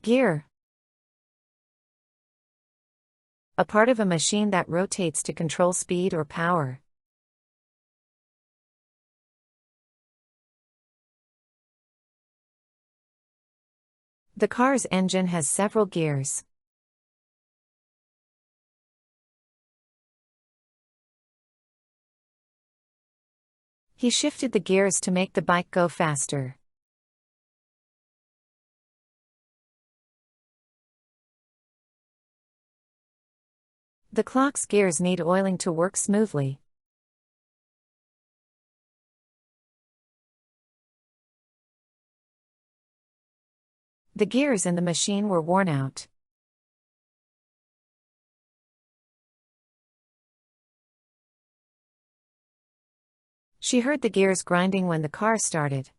Gear. A part of a machine that rotates to control speed or power. The car's engine has several gears. He shifted the gears to make the bike go faster. The clock's gears need oiling to work smoothly. The gears in the machine were worn out. She heard the gears grinding when the car started.